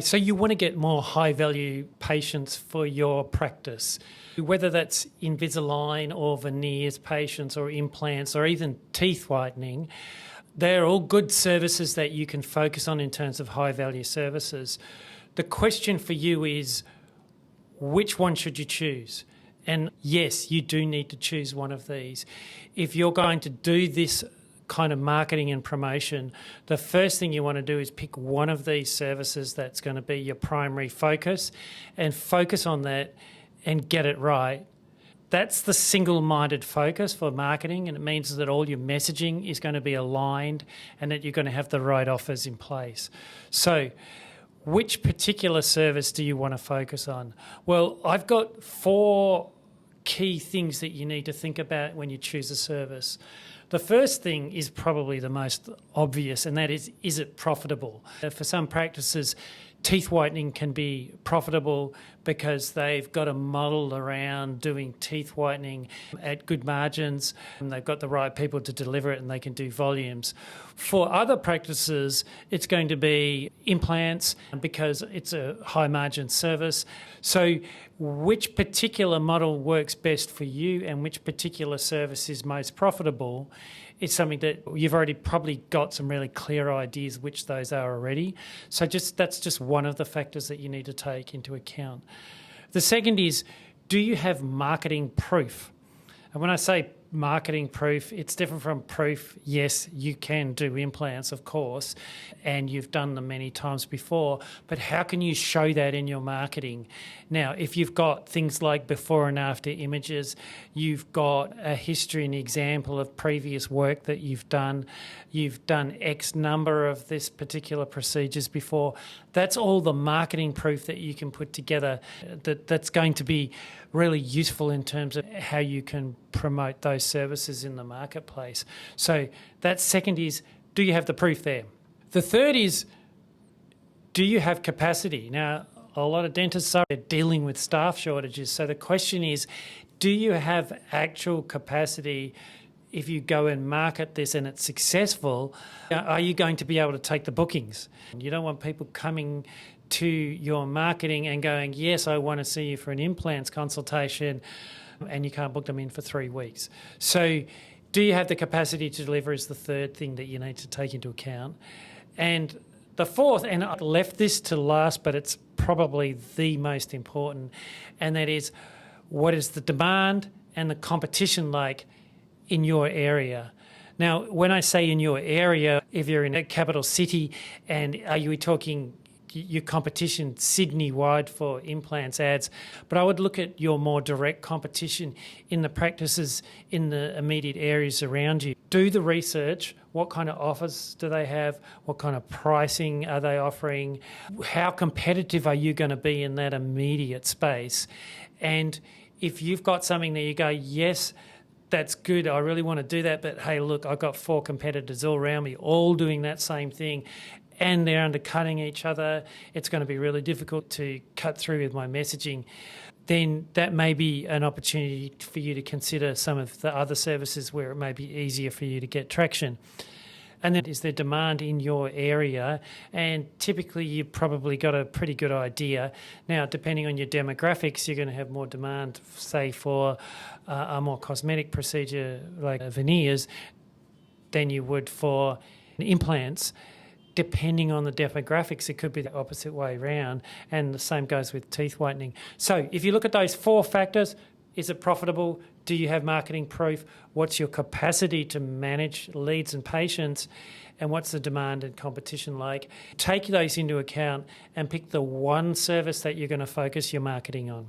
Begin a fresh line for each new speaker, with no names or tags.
So you want to get more high-value patients for your practice, whether that's Invisalign or veneers patients or implants or even teeth whitening. They're all good services that you can focus on in terms of high-value services. The question for you is, which one should you choose? And yes, you do need to choose one of these. If you're going to do this kind of marketing and promotion, the first thing you want to do is pick one of these services that's going to be your primary focus and focus on that and get it right. That's the single-minded focus for marketing, and it means that all your messaging is going to be aligned and that you're going to have the right offers in place. So which particular service do you want to focus on? Well, I've got 4 key things that you need to think about when you choose a service. The first thing is probably the most obvious, and that is it profitable? For some practices, teeth whitening can be profitable because they've got a model around doing teeth whitening at good margins, and they've got the right people to deliver it and they can do volumes. For other practices, it's going to be implants because it's a high margin service. So which particular model works best for you and which particular service is most profitable is something that you've already probably got some really clear ideas which those are already. So that's just one of the factors that you need to take into account. The second is, do you have marketing proof? And when I say marketing proof, it's different from proof. Yes, you can do implants, of course, and you've done them many times before, but how can you show that in your marketing? Now, if you've got things like before and after images, you've got a history and example of previous work that you've done X number of this particular procedures before, that's all the marketing proof that you can put together that's going to be really useful in terms of how you can promote those services in the marketplace. So that second is, do you have the proof there? The third is, do you have capacity? Now, a lot of dentists are dealing with staff shortages. So the question is, do you have actual capacity? If you go and market this and it's successful, are you going to be able to take the bookings? You don't want people coming to your marketing and going, yes, I want to see you for an implants consultation, and you can't book them in for 3 weeks. So do you have the capacity to deliver is the third thing that you need to take into account. And the fourth, and I left this to last, but it's probably the most important, and that is, what is the demand and the competition like in your area? Now, when I say in your area, if you're in a capital city, and are you talking your competition Sydney-wide for implants ads, but I would look at your more direct competition in the practices in the immediate areas around you. Do the research. What kind of offers do they have? What kind of pricing are they offering? How competitive are you going to be in that immediate space? And if you've got something that you go, yes, that's good, I really want to do that, but hey, look, I've got 4 competitors all around me, all doing that same thing, and they're undercutting each other, it's going to be really difficult to cut through with my messaging, then that may be an opportunity for you to consider some of the other services where it may be easier for you to get traction. And then is there demand in your area? And typically you've probably got a pretty good idea. Now, depending on your demographics, you're going to have more demand, say, for a more cosmetic procedure like veneers than you would for implants. Depending on the demographics, it could be the opposite way around, and the same goes with teeth whitening. So if you look at those 4 factors, is it profitable? Do you have marketing proof? What's your capacity to manage leads and patients? And what's the demand and competition like? Take those into account and pick the one service that you're going to focus your marketing on.